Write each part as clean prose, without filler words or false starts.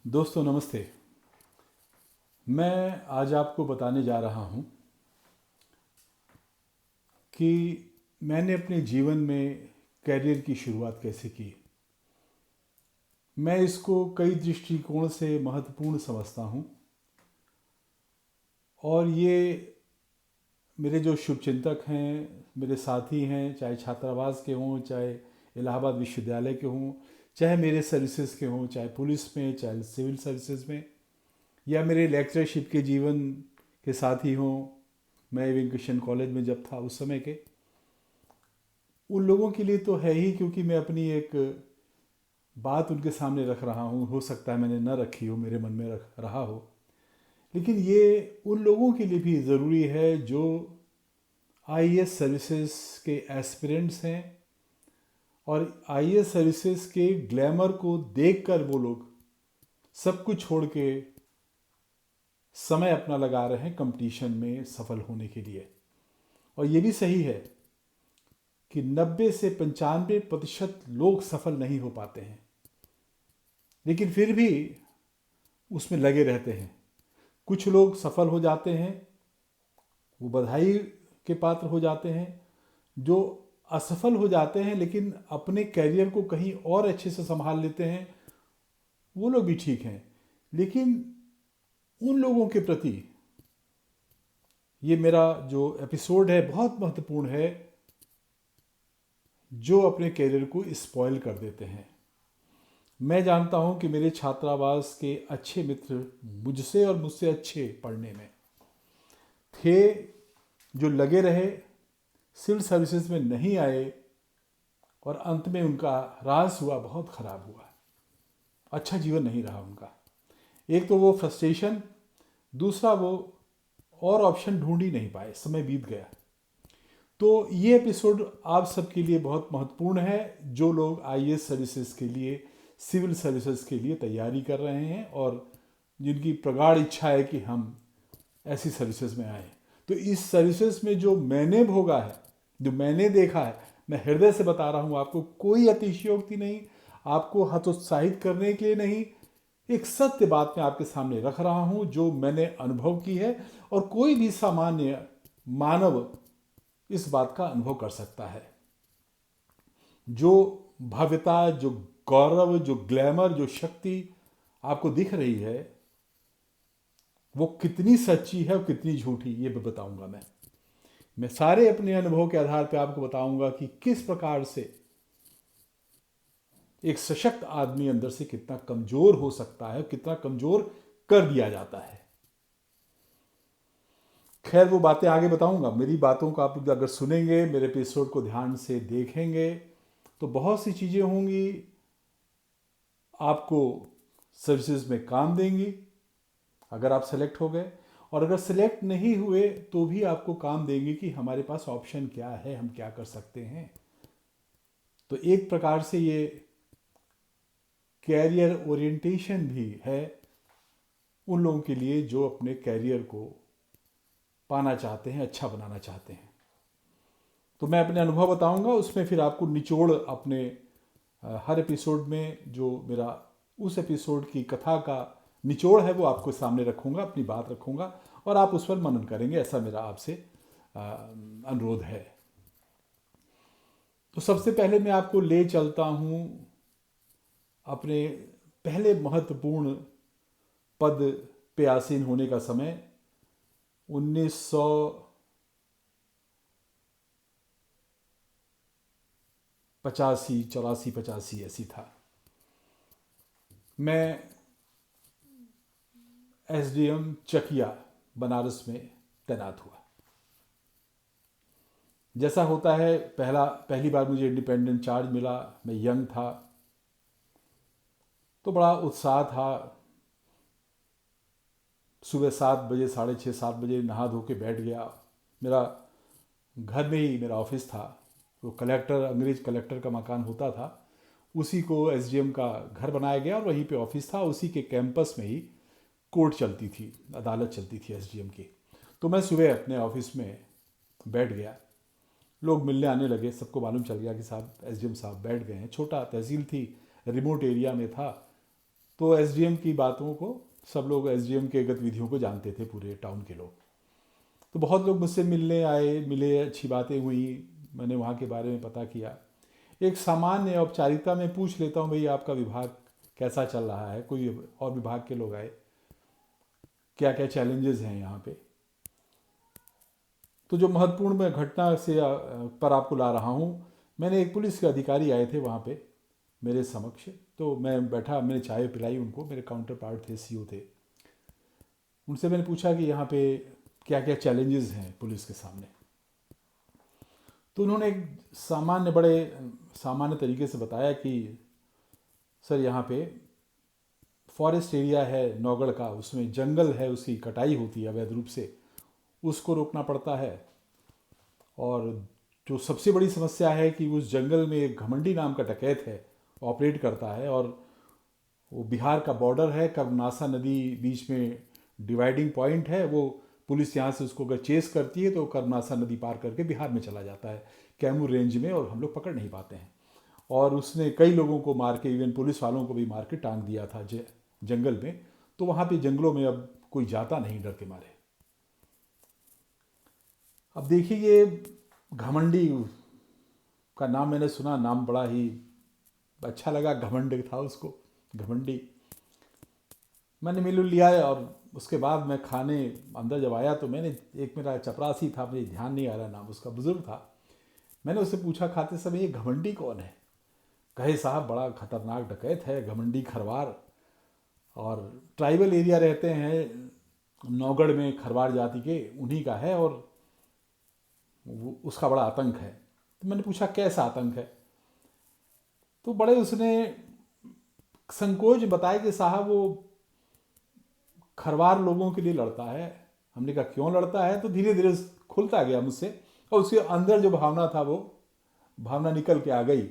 दोस्तों नमस्ते। मैं आज आपको बताने जा रहा हूँ कि मैंने अपने जीवन में करियर की शुरुआत कैसे की। मैं इसको कई दृष्टिकोण से महत्वपूर्ण समझता हूँ और ये मेरे जो शुभचिंतक हैं, मेरे साथी हैं, चाहे छात्रावास के हों, चाहे इलाहाबाद विश्वविद्यालय के हों, चाहे मेरे सर्विसेज के हों, चाहे पुलिस में, चाहे सिविल सर्विसेज में, या मेरे लेक्चरशिप के जीवन के साथी हों, मैं एविंग कॉलेज में जब था उस समय के, उन लोगों के लिए तो है ही, क्योंकि मैं अपनी एक बात उनके सामने रख रहा हूँ। हो सकता है मैंने न रखी हो, मेरे मन में रख रहा हो, लेकिन ये उन लोगों के लिए भी ज़रूरी है जो आईएएस सर्विसेज के एस्पिरेंट्स हैं और आईएएस सर्विसेज के ग्लैमर को देखकर वो लोग सब कुछ छोड़ के समय अपना लगा रहे हैं कंपटीशन में सफल होने के लिए। और ये भी सही है कि 90 से 95% लोग सफल नहीं हो पाते हैं, लेकिन फिर भी उसमें लगे रहते हैं। कुछ लोग सफल हो जाते हैं, वो बधाई के पात्र हो जाते हैं। जो असफल हो जाते हैं लेकिन अपने कैरियर को कहीं और अच्छे से संभाल लेते हैं, वो लोग भी ठीक हैं। लेकिन उन लोगों के प्रति ये मेरा जो एपिसोड है बहुत महत्वपूर्ण है, जो अपने कैरियर को स्पॉइल कर देते हैं। मैं जानता हूं कि मेरे छात्रावास के अच्छे मित्र मुझसे और मुझसे अच्छे पढ़ने में थे, जो लगे रहे, सिविल सर्विसेज में नहीं आए और अंत में उनका रास हुआ, बहुत ख़राब हुआ। अच्छा जीवन नहीं रहा उनका। एक तो वो फ्रस्ट्रेशन, दूसरा वो और ऑप्शन ढूंढ ही नहीं पाए, समय बीत गया। तो ये एपिसोड आप सबके लिए बहुत महत्वपूर्ण है, जो लोग आईएएस सर्विसेज के लिए, सिविल सर्विसेज के लिए तैयारी कर रहे हैं और जिनकी प्रगाढ़ इच्छा है कि हम ऐसी सर्विसेज में आए। तो इस सर्विसेज में जो मैंने भोगा है, जो मैंने देखा है, मैं हृदय से बता रहा हूँ आपको, कोई अतिशयोक्ति नहीं, आपको हतोत्साहित करने के लिए नहीं, एक सत्य बात मैं आपके सामने रख रहा हूँ जो मैंने अनुभव की है। और कोई भी सामान्य मानव इस बात का अनुभव कर सकता है। जो भव्यता, जो गौरव, जो ग्लैमर, जो शक्ति आपको दिख रही है, वो कितनी सच्ची है और कितनी झूठी, ये भी बताऊंगा। मैं सारे अपने अनुभव के आधार पर आपको बताऊंगा कि किस प्रकार से एक सशक्त आदमी अंदर से कितना कमजोर हो सकता है, कितना कमजोर कर दिया जाता है। खैर, वो बातें आगे बताऊंगा। मेरी बातों को आप अगर सुनेंगे, मेरे एपिसोड को ध्यान से देखेंगे, तो बहुत सी चीज़ें होंगी आपको सर्विसेज में काम देंगी अगर आप सेलेक्ट हो गए, और अगर सेलेक्ट नहीं हुए तो भी आपको काम देंगे कि हमारे पास ऑप्शन क्या है, हम क्या कर सकते हैं। तो एक प्रकार से ये कैरियर ओरिएंटेशन भी है उन लोगों के लिए जो अपने कैरियर को पाना चाहते हैं, अच्छा बनाना चाहते हैं। तो मैं अपने अनुभव बताऊंगा, उसमें फिर आपको निचोड़ अपने हर एपिसोड में जो मेरा उस एपिसोड की कथा का निचोड़ है वो आपको सामने रखूंगा, अपनी बात रखूंगा और आप उस पर मनन करेंगे, ऐसा मेरा आपसे अनुरोध है। तो सबसे पहले मैं आपको ले चलता हूं अपने पहले महत्वपूर्ण पद पे आसीन होने का समय 1985, 84, 85 ऐसी था। मैं एसडीएम चकिया बनारस में तैनात हुआ। जैसा होता है, पहली बार मुझे इंडिपेंडेंट चार्ज मिला, मैं यंग था, तो बड़ा उत्साह था। सुबह 7 बजे, 6:30, 7 बजे नहा धो के बैठ गया। मेरा घर में ही मेरा ऑफिस था, वो कलेक्टर, अंग्रेज कलेक्टर का मकान होता था, उसी को एसडीएम का घर बनाया गया और वहीं पे ऑफिस था। उसी के कैंपस में ही कोर्ट चलती थी, अदालत चलती थी एसडीएम की। तो मैं सुबह अपने ऑफिस में बैठ गया, लोग मिलने आने लगे, सबको मालूम चल गया कि साहब एसडीएम साहब बैठ गए हैं। छोटा तहसील थी, रिमोट एरिया में था, तो एसडीएम की बातों को सब लोग, एसडीएम के गतिविधियों को जानते थे पूरे टाउन के लोग। तो बहुत लोग मुझसे मिलने आए, मिले, अच्छी बातें हुई, मैंने वहाँ के बारे में पता किया। एक सामान्य औपचारिकता में पूछ लेता हूँ, भाई आपका विभाग कैसा चल रहा है, कोई और विभाग के लोग आए, क्या क्या चैलेंजेस हैं यहाँ पे। तो जो महत्वपूर्ण मैं घटना से पर आपको ला रहा हूँ, मैंने एक पुलिस के अधिकारी आए थे वहाँ पे मेरे समक्ष। तो मैं बैठा, मैंने चाय पिलाई उनको, मेरे काउंटर पार्ट थे, सीओ थे। उनसे मैंने पूछा कि यहाँ पे क्या क्या चैलेंजेस हैं पुलिस के सामने। तो उन्होंने एक बड़े सामान्य तरीके से बताया कि सर यहाँ पे फॉरेस्ट एरिया है नौगढ़ का, उसमें जंगल है, उसकी कटाई होती है अवैध रूप से, उसको रोकना पड़ता है। और जो सबसे बड़ी समस्या है कि उस जंगल में एक घमंडी नाम का डकैत है, ऑपरेट करता है, और वो बिहार का बॉर्डर है, कर्मनासा नदी बीच में डिवाइडिंग पॉइंट है। वो पुलिस यहाँ से उसको अगर चेस करती है तो कर्मनासा नदी पार करके बिहार में चला जाता है, कैमूर रेंज में, और हम लोग पकड़ नहीं पाते हैं। और उसने कई लोगों को मार के, इवन पुलिस वालों को भी मार के टांग दिया था जंगल में। तो वहाँ पे जंगलों में अब कोई जाता नहीं डर के मारे। अब देखिए, ये घमंडी का नाम मैंने सुना, नाम बड़ा ही अच्छा लगा, घमंड था उसको, घमंडी। मैंने मिल लिया है, और उसके बाद मैं खाने अंदर जब आया तो मैंने, एक मेरा चपरासी था, मुझे ध्यान नहीं आ रहा नाम उसका, बुजुर्ग था, मैंने उससे पूछा खाते समय, ये घमंडी कौन है? कहे साहब बड़ा खतरनाक डकैत है, घमंडी खरवार, और ट्राइबल एरिया रहते हैं नौगढ़ में, खरवार जाति के, उन्हीं का है, और उसका बड़ा आतंक है। तो मैंने पूछा कैसा आतंक है? तो बड़े उसने संकोच बताया कि साहब वो खरवार लोगों के लिए लड़ता है। हमने कहा क्यों लड़ता है? तो धीरे धीरे खुलता गया मुझसे, और उसके अंदर जो भावना था वो भावना निकल के आ गई।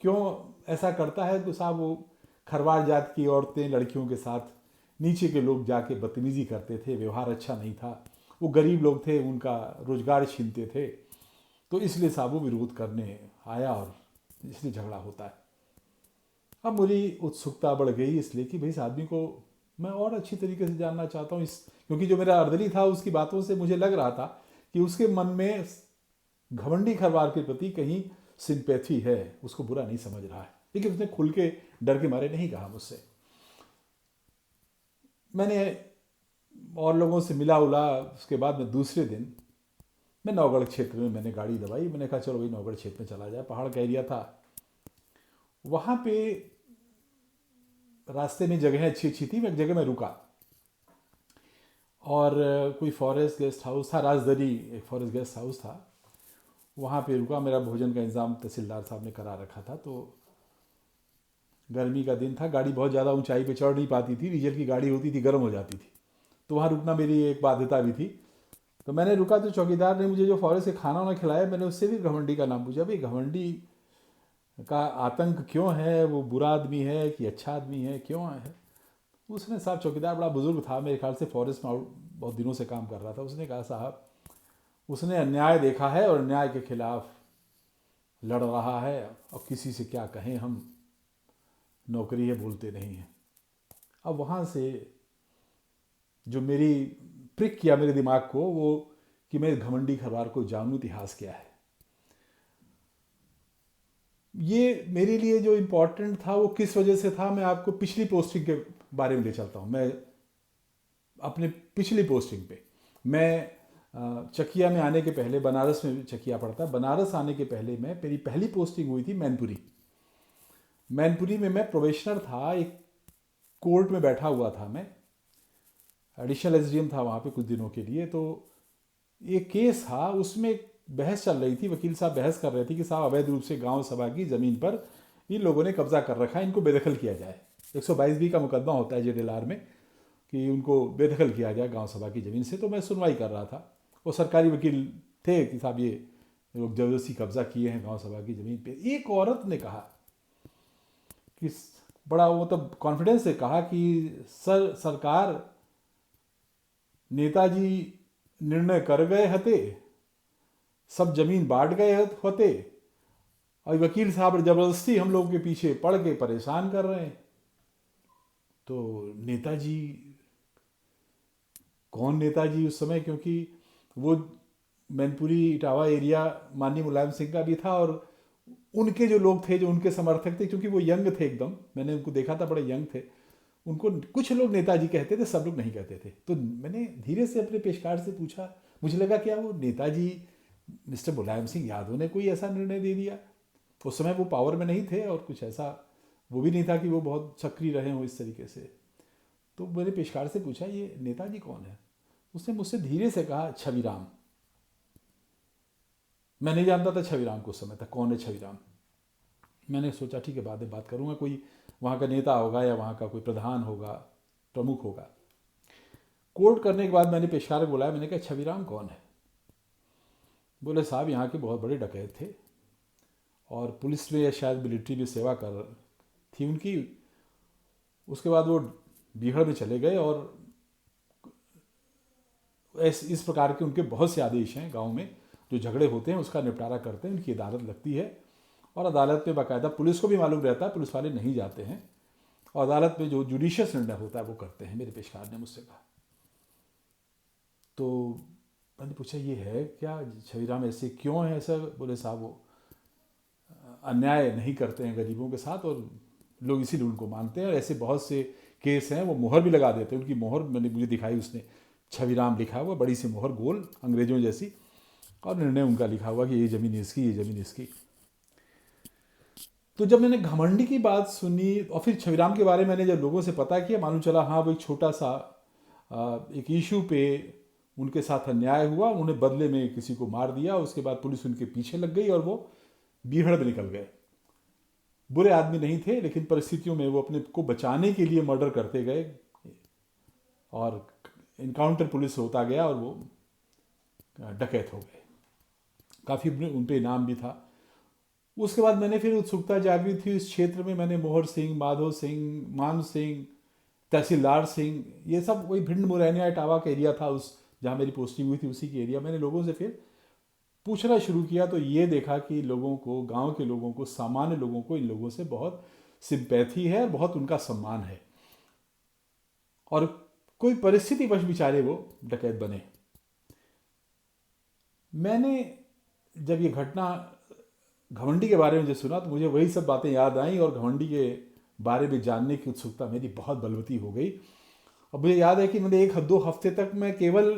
क्यों ऐसा करता है? तो साहब वो खरवार जात की औरतें, लड़कियों के साथ नीचे के लोग जाके बदतमीजी करते थे, व्यवहार अच्छा नहीं था, वो गरीब लोग थे, उनका रोजगार छीनते थे। तो इसलिए साहब वो विरोध करने आया, और इसलिए झगड़ा होता है। अब मेरी उत्सुकता बढ़ गई, इसलिए कि भाई इस आदमी को मैं और अच्छी तरीके से जानना चाहता हूँ, क्योंकि जो मेरा अर्दली था उसकी बातों से मुझे लग रहा था कि उसके मन में घमंडी खरवार के प्रति कहीं सिंपैथी है, उसको बुरा नहीं समझ रहा है। लेकिन उसने खुल के डर के मारे नहीं कहा मुझसे। मैंने और लोगों से मिला उला, उसके बाद में दूसरे दिन मैं नौगढ़ क्षेत्र में मैंने गाड़ी दबाई। मैंने कहा चलो भाई नौगढ़ क्षेत्र में चला जाए, पहाड़ का एरिया था। वहाँ पे रास्ते में जगह अच्छी अच्छी थी, मैं एक जगह में रुका, और कोई फॉरेस्ट गेस्ट हाउस था, राजदरी एक फॉरेस्ट गेस्ट हाउस था, वहाँ पे रुका। मेरा भोजन का इंतज़ाम तहसीलदार साहब ने करा रखा था। तो गर्मी का दिन था, गाड़ी बहुत ज़्यादा ऊंचाई पे चढ़ नहीं पाती थी, डीजल की गाड़ी होती थी, गर्म हो जाती थी, तो वहाँ रुकना मेरी एक बाध्यता भी थी। तो मैंने रुका, तो चौकीदार ने मुझे जो फॉरेस्ट से खाना वाना खिलाया, मैंने उससे भी घमंडी का नाम पूछा, भाई घमंडी का आतंक क्यों है? वो बुरा आदमी है कि अच्छा आदमी है, क्यों है? उसने, साहब चौकीदार बड़ा बुजुर्ग था, मेरे ख्याल से फॉरेस्ट में बहुत दिनों से काम कर रहा था, उसने कहा साहब उसने अन्याय देखा है और अन्याय के खिलाफ लड़ रहा है, और किसी से क्या कहें, हम नौकरी है बोलते नहीं हैं। अब वहाँ से जो मेरी प्रिक किया मेरे दिमाग को, वो कि मैं घमंडी खरवार को जानूं, इतिहास क्या है। ये मेरे लिए जो इम्पोर्टेंट था वो किस वजह से था, मैं आपको पिछली पोस्टिंग के बारे में ले चलता हूँ। मैं अपने पिछली पोस्टिंग पे, मैं चकिया में आने के पहले, बनारस में चकिया पड़ता, बनारस आने के पहले मैं, मेरी पहली पोस्टिंग हुई थी मैनपुरी। मैनपुरी में मैं प्रोबेशनर था, एक कोर्ट में बैठा हुआ था, मैं एडिशनल एसडीएम था वहाँ पे कुछ दिनों के लिए। तो एक केस था, उसमें बहस चल रही थी, वकील साहब बहस कर रहे थे कि साहब अवैध रूप से गांव सभा की ज़मीन पर इन लोगों ने कब्जा कर रखा है, इनको बेदखल किया जाए। 122B का मुकदमा होता है जेडीएलआर में कि उनको बेदखल किया जाए गांव सभा की ज़मीन से। तो मैं सुनवाई कर रहा था, वो सरकारी वकील थे कि साहब ये लोग जबरदस्ती कब्जा किए हैं गांव सभा की ज़मीन पे। एक औरत ने कहा कि बड़ा वो तो कॉन्फिडेंस से कहा कि सरकार नेताजी निर्णय कर गए हते, सब जमीन बांट गए होते, और वकील साहब जबरदस्ती हम लोग के पीछे पड़ के परेशान कर रहे हैं। तो नेताजी, कौन नेताजी उस समय, क्योंकि वो मैनपुरी इटावा एरिया माननीय मुलायम सिंह का भी था, और उनके जो लोग थे जो उनके समर्थक थे, क्योंकि वो यंग थे एकदम, मैंने उनको देखा था, बड़े यंग थे, उनको कुछ लोग नेताजी कहते थे, सब लोग नहीं कहते थे। तो मैंने धीरे से अपने पेशकार से पूछा, मुझे लगा क्या वो नेताजी मिस्टर मुलायम सिंह यादव ने कोई ऐसा निर्णय दे दिया। उस समय वो पावर में नहीं थे और कुछ ऐसा वो भी नहीं था कि वो बहुत सक्रिय रहे हों इस तरीके से। तो मैंने पेशकार से पूछा ये नेताजी कौन है। उसने मुझसे धीरे से कहा छविराम। मैं नहीं जानता था छविराम को उस समय तक कौन है छविराम। मैंने सोचा ठीक है बाद में बात करूँगा, कोई वहाँ का नेता होगा या वहाँ का कोई प्रधान होगा, प्रमुख होगा। कोर्ट करने के बाद मैंने पेशकार को बुलाया, मैंने कहा छविराम कौन है। बोले साहब यहाँ के बहुत बड़े डकैत थे और पुलिस में या शायद मिलिट्री में सेवा कर थी उनकी। उसके बाद वो बीहड़ में चले गए और इस प्रकार के उनके बहुत से आदेश हैं गांव में, जो झगड़े होते हैं उसका निपटारा करते हैं, उनकी अदालत लगती है और अदालत में बाकायदा पुलिस को भी मालूम रहता है, पुलिस वाले नहीं जाते हैं और अदालत में जो जुडिशियस निर्णय होता है वो करते हैं, मेरे पेशकार ने मुझसे कहा। तो मैंने पूछा ये है क्या छविराम, ऐसे क्यों है ऐसा। बोले साहब वो अन्याय नहीं करते हैं गरीबों के साथ और लोग इसीलिए उनको मानते हैं, और ऐसे बहुत से केस हैं वो मोहर भी लगा देते हैं। उनकी मोहर मैंने मुझे दिखाई, उसने छविराम लिखा हुआ, बड़ी सी मोहर गोल अंग्रेजों जैसी, और निर्णय उनका लिखा हुआ कि ये ज़मीन इसकी, ये ज़मीन इसकी। तो जब मैंने घमंडी की बात सुनी और फिर छविराम के बारे में मैंने जब लोगों से पता किया, मालूम चला हाँ वो एक छोटा सा एक इशू पे उनके साथ अन्याय हुआ, उन्होंने बदले में किसी को मार दिया, उसके बाद पुलिस उनके पीछे लग गई और वो बीहड़ में निकल गए। बुरे आदमी नहीं थे लेकिन परिस्थितियों में वो अपने को बचाने के लिए मर्डर करते गए और इनकाउंटर पुलिस होता गया और वो डकैत हो गए। काफ़ी उन पे इनाम भी था। उसके बाद मैंने फिर उत्सुकता जागी थी इस क्षेत्र में। मैंने मोहर सिंह, माधो सिंह, मान सिंह, तहसीलदार सिंह, ये सब वही भिंड मुरैना इटावा का एरिया था, उस जहाँ मेरी पोस्टिंग हुई थी उसी के एरिया। मैंने लोगों से फिर पूछना शुरू किया तो ये देखा कि लोगों को, गांव के लोगों को, सामान्य लोगों को इन लोगों से बहुत सिंपैथी है और बहुत उनका सम्मान है, और कोई परिस्थिति वश बेचारे वो डकैत बने। मैंने जब ये घटना घमंडी के बारे में जब सुना तो मुझे वही सब बातें याद आई और घमंडी के बारे में जानने की उत्सुकता मेरी बहुत बलवती हो गई। और मुझे याद है कि मैंने 1-2 हफ्ते तक मैं केवल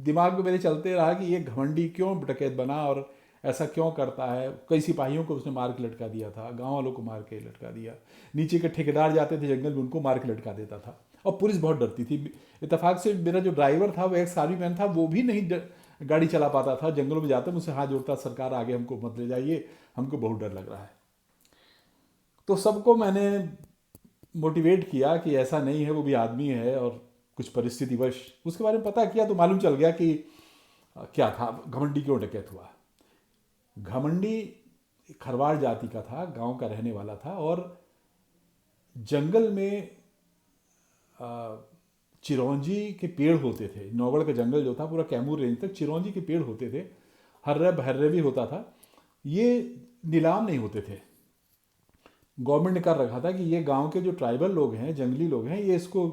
दिमाग में मेरे चलते रहा कि ये घमंडी क्यों डकैत बना और ऐसा क्यों करता है। कई सिपाहियों को उसने मार के लटका दिया था, गांव वालों को मार के लटका दिया, नीचे के ठेकेदार जाते थे जंगल में उनको मार के लटका देता था, और पुलिस बहुत डरती थी। इतफाक से मेरा जो ड्राइवर था वो एक्स आर्मी मैन था, वो भी नहीं गाड़ी चला पाता था, जंगलों में जाता मुझसे हाथ जोड़ता, सरकार आगे हमको मत ले जाइए, हमको बहुत डर लग रहा है। तो सबको मैंने मोटिवेट किया कि ऐसा नहीं है, वो भी आदमी है और कुछ परिस्थितिवश उसके बारे में पता किया तो मालूम चल गया कि क्या था, घमंडी क्यों डकैत हुआ। घमंडी खरवाड़ जाति का था, गांव का रहने वाला था, और जंगल में चिरौंजी के पेड़ होते थे। नौगढ़ का जंगल जो था पूरा कैमूर रेंज तक चिरौंजी के पेड़ होते थे, हर्रे भर्रे भी होता था। ये नीलाम नहीं होते थे, गवर्नमेंट ने कर रखा था कि ये गांव के जो ट्राइबल लोग हैं, जंगली लोग हैं, ये इसको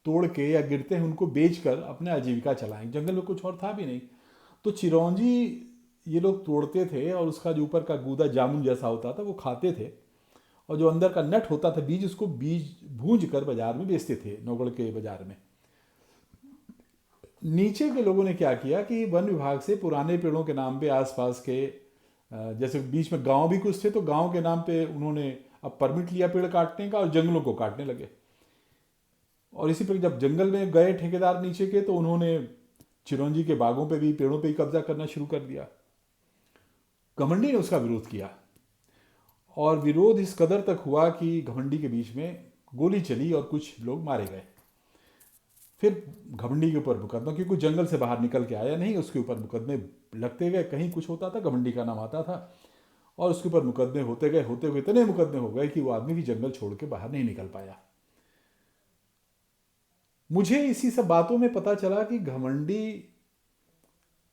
तोड़ के या गिरते हैं उनको बेचकर अपने आजीविका चलाएं। जंगल में कुछ और था भी नहीं, तो चिरौंजी ये लोग तोड़ते थे और उसका जो ऊपर का गूदा जामुन जैसा होता था वो खाते थे, और जो अंदर का नट होता था बीज, उसको बीज भूंज कर बाजार में बेचते थे, नौगढ़ के बाजार में। नीचे के लोगों ने क्या किया कि वन विभाग से पुराने पेड़ों के नाम पे आसपास के जैसे बीच में गांव भी कुछ थे तो गांव के नाम पे उन्होंने अब परमिट लिया पेड़ काटने का और जंगलों को काटने लगे। और इसी पर जब जंगल में गए ठेकेदार नीचे के तो उन्होंने चिरौंजी के बागों पे भी, पेड़ों पे ही कब्जा करना शुरू कर दिया। घमंडी ने उसका विरोध किया और विरोध इस कदर तक हुआ कि घमंडी के बीच में गोली चली और कुछ लोग मारे गए। फिर घमंडी के ऊपर मुकदमा, क्योंकि जंगल से बाहर निकल के आया नहीं, उसके ऊपर मुकदमे लगते गए। कहीं कुछ होता था घमंडी का नाम आता था और उसके ऊपर मुकदमे होते गए, होते हुए इतने मुकदमे हो गए कि वो आदमी भी जंगल छोड़ के बाहर नहीं निकल पाया। मुझे इसी सब बातों में पता चला कि घमंडी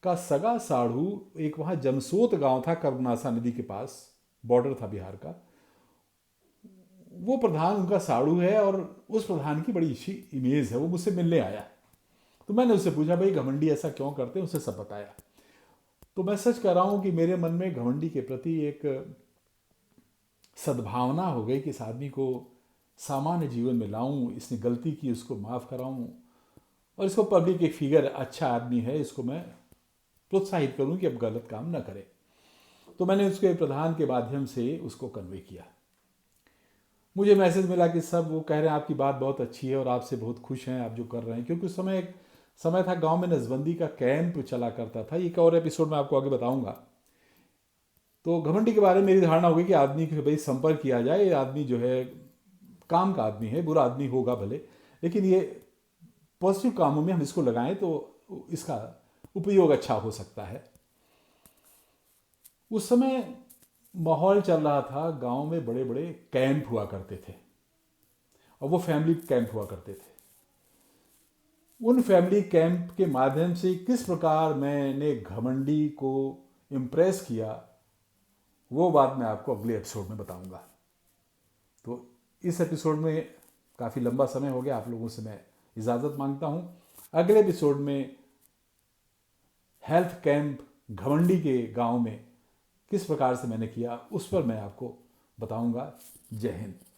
का सगा साढ़ू एक वहां जमसोत गांव था, कर्मनासा नदी के पास, बॉर्डर था बिहार का, वो प्रधान उनका साड़ू है और उस प्रधान की बड़ी अच्छी इमेज है, वो मुझसे मिलने आया। तो मैंने उससे पूछा भाई घमंडी ऐसा क्यों करते हैं, उसे सब बताया। तो मैं सच कह रहा हूँ कि मेरे मन में घमंडी के प्रति एक सद्भावना हो गई कि इस आदमी को सामान्य जीवन में लाऊं, इसने गलती की उसको माफ़ कराऊं और इसको पब्लिक एक फिगर अच्छा आदमी है, इसको मैं प्रोत्साहित करूं कि अब गलत काम ना करे। तो मैंने उसके प्रधान के माध्यम से उसको कन्वे किया। मुझे मैसेज मिला कि सब वो कह रहे हैं आपकी बात बहुत अच्छी है और आपसे बहुत खुश हैं आप जो कर रहे हैं, क्योंकि उस समय एक समय था गांव में नसबंदी का कैंप चला करता था। एक और एपिसोड में आपको आगे बताऊंगा। तो घमंडी के बारे में मेरी धारणा होगी कि आदमी के भाई संपर्क किया जाए, ये आदमी जो है काम का आदमी है, बुरा आदमी होगा भले, लेकिन ये पॉजिटिव कामों में हम इसको लगाएं तो इसका उपयोग अच्छा हो सकता है। उस समय माहौल चल रहा था, गांव में बड़े बड़े कैंप हुआ करते थे और वो फैमिली कैंप हुआ करते थे। उन फैमिली कैंप के माध्यम से किस प्रकार मैंने घमंडी को इम्प्रेस किया, वो बात मैं आपको अगले एपिसोड में बताऊंगा। तो इस एपिसोड में काफ़ी लंबा समय हो गया, आप लोगों से मैं इजाज़त मांगता हूं। अगले एपिसोड में हेल्थ कैंप घमंडी के गांव में किस प्रकार से मैंने किया, उस पर मैं आपको बताऊंगा। जय हिंद।